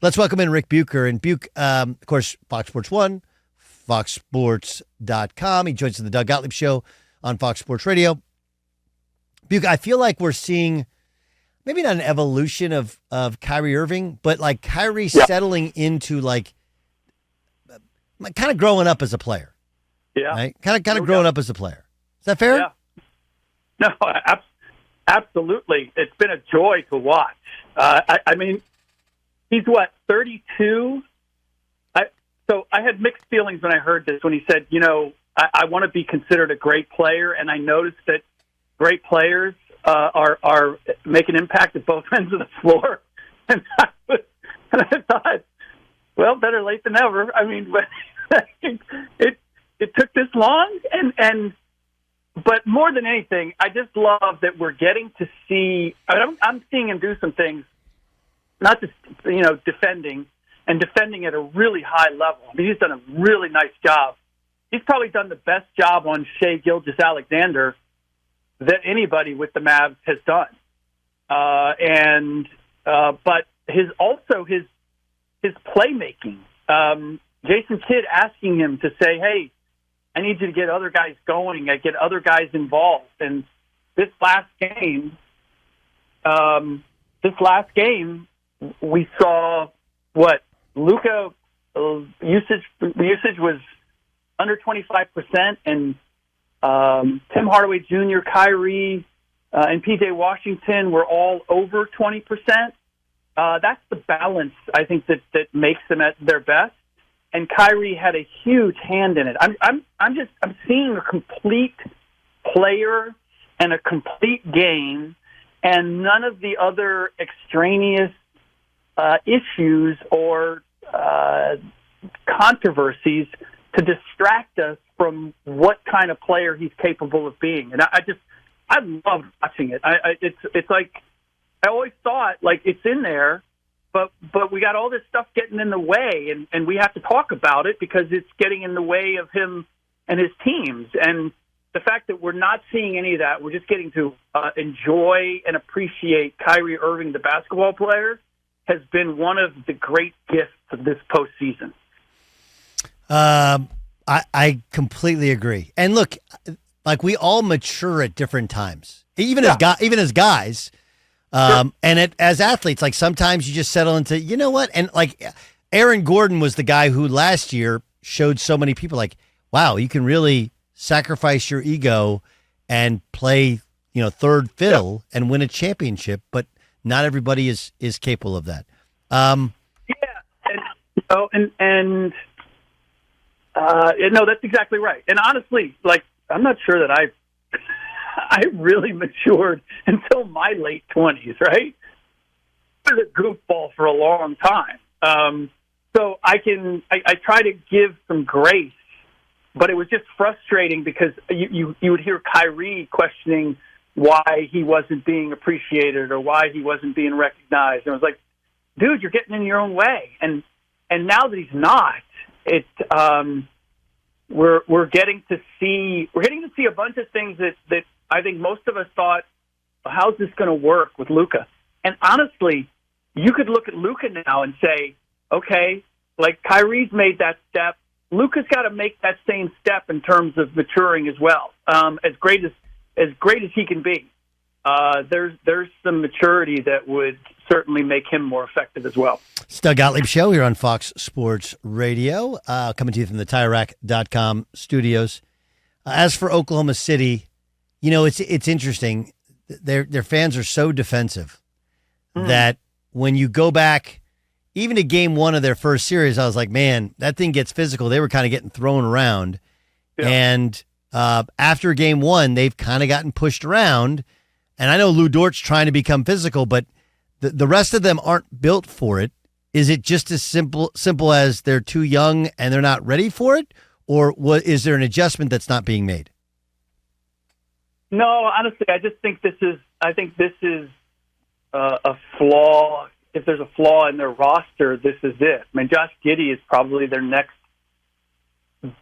Let's welcome in Ric Bucher. And Buch, of course, Fox Sports 1, foxsports.com. He joins in the Doug Gottlieb Show on Fox Sports Radio. Buch, I feel like we're seeing maybe not an evolution of Kyrie Irving, but like Kyrie settling into like kind of growing up as a player. Yeah. Right? Kind of growing up as a player. Is that fair? Yeah. No, absolutely. It's been a joy to watch. I mean, he's 32? So I had mixed feelings when I heard this, when he said, I want to be considered a great player, and I noticed that great players are make an impact at both ends of the floor. And I thought, well, better late than never. I mean, it took this long, but more than anything, I just love that we're getting to see. I'm seeing him do some things, not just defending at a really high level. I mean, he's done a really nice job. He's probably done the best job on Shai Gilgeous-Alexander that anybody with the Mavs has done. But his playmaking. Jason Kidd asking him to say, "Hey, I need you to get other guys going, get other guys involved." And this last game, we saw what Luka usage was under 25%, and Tim Hardaway Jr., Kyrie, and PJ Washington were all over 20%. That's the balance, I think, that makes them at their best. And Kyrie had a huge hand in it. I'm seeing a complete player and a complete game, and none of the other extraneous issues or controversies to distract us from what kind of player he's capable of being. And I love watching it. It's like, I always thought, like, it's in there, but we got all this stuff getting in the way, and we have to talk about it because it's getting in the way of him and his teams. And the fact that we're not seeing any of that, we're just getting to enjoy and appreciate Kyrie Irving, the basketball player, has been one of the great gifts of this postseason. I completely agree. And look, like, we all mature at different times, even as guys. And as athletes, like, sometimes you just settle into, you know what? And like, Aaron Gordon was the guy who last year showed so many people, like, wow, you can really sacrifice your ego and play, third fiddle and win a championship, but not everybody is capable of that. No, that's exactly right. And honestly, like, I'm not sure that I really matured until my late 20s, right? I was a goofball for a long time. So I try to give some grace, but it was just frustrating because you would hear Kyrie questioning why he wasn't being appreciated or why he wasn't being recognized. And it was like, dude, you're getting in your own way. And now that he's not, we're getting to see a bunch of things that I think most of us thought, how's this going to work with Luka? And honestly, you could look at Luka now and say, okay, like, Kyrie's made that step. Luka's got to make that same step in terms of maturing as well. As great as he can be, there's some maturity that would certainly make him more effective as well. It's Doug Gottlieb Show here on Fox Sports Radio, coming to you from the TireRack.com studios. As for Oklahoma City, it's interesting. Their fans are so defensive that when you go back, even to game one of their first series, I was like, man, that thing gets physical. They were kind of getting thrown around. Yeah. And after game one, they've kind of gotten pushed around. And I know Lou Dort's trying to become physical, but the rest of them aren't built for it. Is it just as simple as they're too young and they're not ready for it? Or is there an adjustment that's not being made? No, honestly, I just think this is a flaw. If there's a flaw in their roster, this is it. I mean, Josh Giddey is probably their next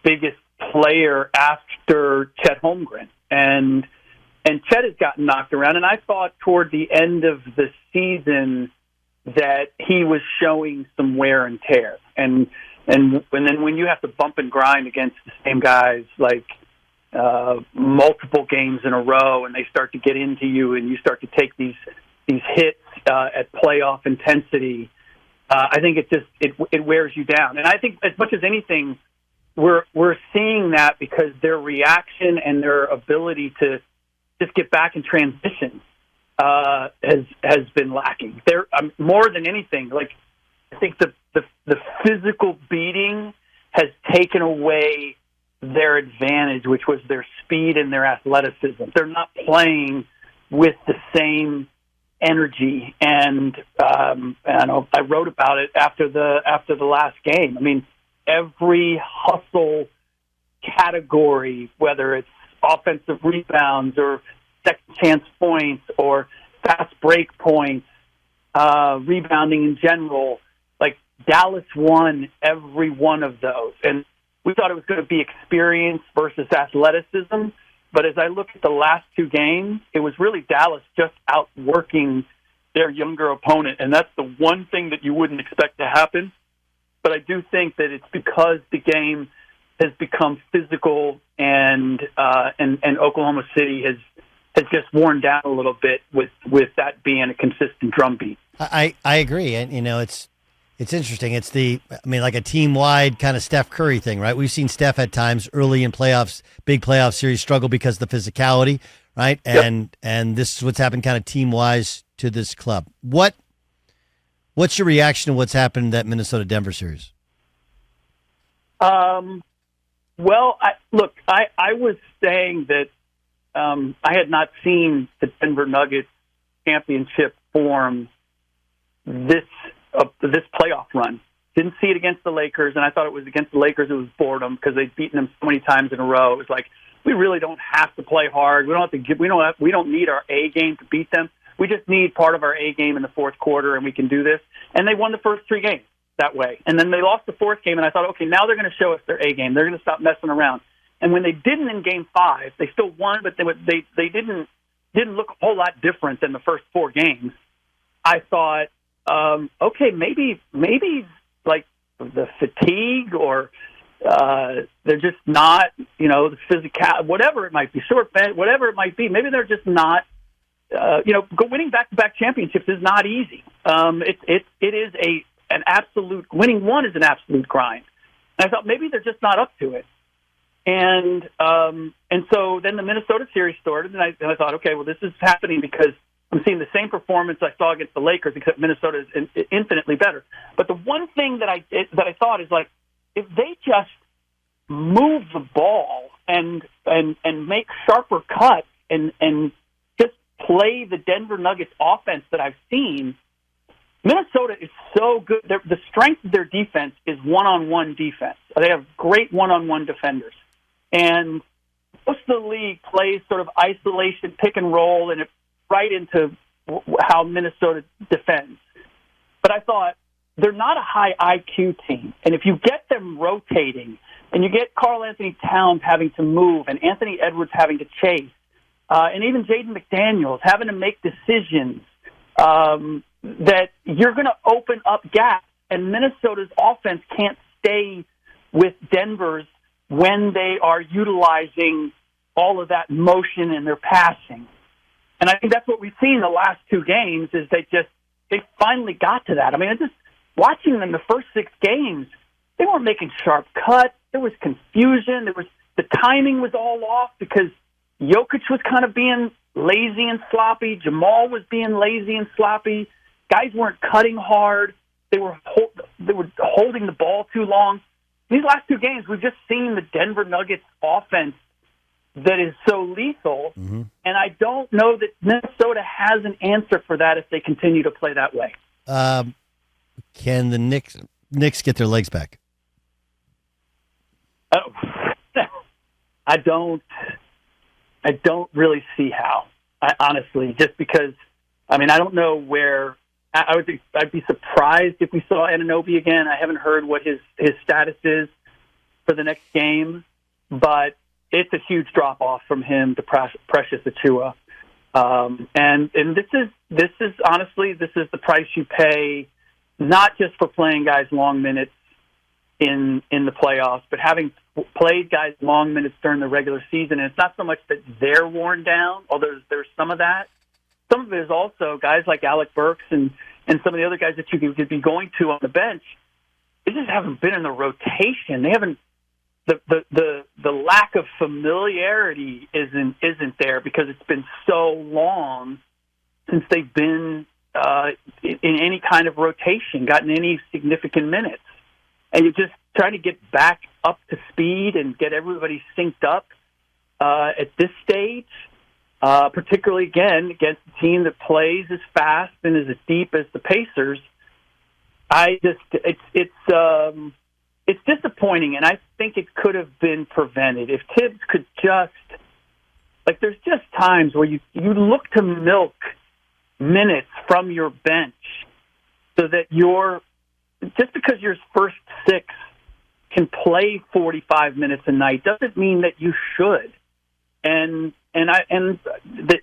biggest player after Chet Holmgren. And Chet has gotten knocked around. And I thought toward the end of the season that he was showing some wear and tear. And then when you have to bump and grind against the same guys like multiple games in a row, and they start to get into you, and you start to take these hits at playoff intensity, I think it wears you down. And I think as much as anything, we're seeing that because their reaction and their ability to just get back in transition has been lacking. There more than anything, like I think the physical beating has taken away their advantage, which was their speed and their athleticism. They're not playing with the same energy, and I wrote about it after the last game. I mean, every hustle category, whether it's offensive rebounds or second chance points or fast break points, rebounding in general, like Dallas won every one of those. And we thought it was going to be experience versus athleticism. But as I look at the last two games, it was really Dallas just outworking their younger opponent. And that's the one thing that you wouldn't expect to happen. But I do think that it's because the game has become physical, and Oklahoma City has just worn down a little bit with that being a consistent drumbeat. I agree, and it's interesting. It's like a team-wide kind of Steph Curry thing, right? We've seen Steph at times early in playoffs, big playoff series, struggle because of the physicality, right? Yep. And this is what's happened kind of team-wise to this club. What's your reaction to what's happened in that Minnesota-Denver series? Well, I was saying that I had not seen the Denver Nuggets championship form this playoff run. Didn't see it against the Lakers, and I thought it was against the Lakers. It was boredom because they'd beaten them so many times in a row. It was like, we really don't have to play hard. We don't need our A game to beat them. We just need part of our A game in the fourth quarter, and we can do this. And they won the first three games that way. And then they lost the fourth game, and I thought, okay, now they're going to show us their A game. They're going to stop messing around. And when they didn't in Game 5, they still won, but they didn't look a whole lot different than the first four games. I thought, okay, maybe like the fatigue, or they're just not, the physical, whatever it might be, short bent, whatever it might be. Maybe they're just not. Winning back-to-back championships is not easy. It is an absolute, winning one is an absolute grind. And I thought maybe they're just not up to it. And so then the Minnesota series started, and I thought, okay, well, this is happening because I'm seeing the same performance I saw against the Lakers, except Minnesota is infinitely better. But the one thing that I thought is, like, if they just move the ball and make sharper cuts and just play the Denver Nuggets offense that I've seen, Minnesota is so good. The strength of their defense is one-on-one defense. They have great one-on-one defenders. And most of the league plays sort of isolation, pick and roll, and it's right into how Minnesota defends. But I thought, they're not a high IQ team. And if you get them rotating, and you get Karl Anthony Towns having to move, and Anthony Edwards having to chase, and even Jaden McDaniels having to make decisions, that you're going to open up gaps, and Minnesota's offense can't stay with Denver's when they are utilizing all of that motion in their passing. And I think that's what we've seen the last two games, is they finally got to that. I mean, just watching them the first six games, they weren't making sharp cuts. There was confusion. The timing was all off because Jokic was kind of being lazy and sloppy. Jamal was being lazy and sloppy. Guys weren't cutting hard. They were holding the ball too long. These last two games, we've just seen the Denver Nuggets offense that is so lethal, and I don't know that Minnesota has an answer for that if they continue to play that way. Can the Knicks get their legs back? I don't really see how. Honestly, just because, I don't know where. I'd be surprised if we saw Anunoby again. I haven't heard what his status is for the next game, but it's a huge drop off from him to Precious Achiuwa. And this is honestly, this is the price you pay, not just for playing guys long minutes in the playoffs, but having played guys long minutes during the regular season. And it's not so much that they're worn down, although there's some of that. Some of it is also guys like Alec Burks and some of the other guys that you could be going to on the bench. They just haven't been in the rotation. They haven't. The lack of familiarity isn't there because it's been so long since they've been in any kind of rotation, gotten any significant minutes. And you're just trying to get back up to speed and get everybody synced up at this stage, particularly, again, against a team that plays as fast and as deep as the Pacers. It's disappointing, and I think it could have been prevented. If Tibbs could just, there's just times where you look to milk minutes from your bench so that just because your first six can play 45 minutes a night doesn't mean that you should. And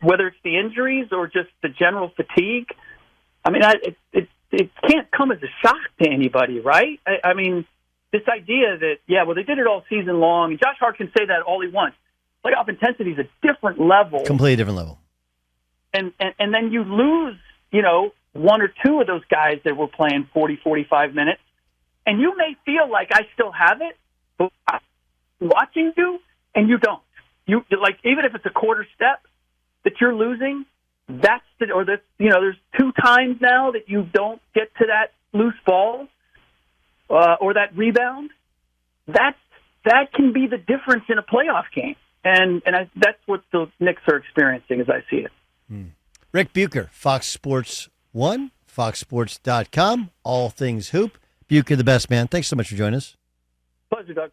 whether it's the injuries or just the general fatigue, I mean, it can't come as a shock to anybody, right? I mean, this idea that, they did it all season long, and Josh Hart can say that all he wants. Playoff intensity is a different level. Completely different level. And then you lose, one or two of those guys that were playing 40, 45 minutes, and you may feel like I still have it, but I'm watching you, and you don't. Even if it's a quarter step that you're losing, there's 2 times now that you don't get to that loose ball or that rebound. That can be the difference in a playoff game, and that's what the Knicks are experiencing as I see it. Ric Bucher, Fox Sports 1, foxsports.com, all things hoop. Bucher, the best man. Thanks so much for joining us. Pleasure, Doug.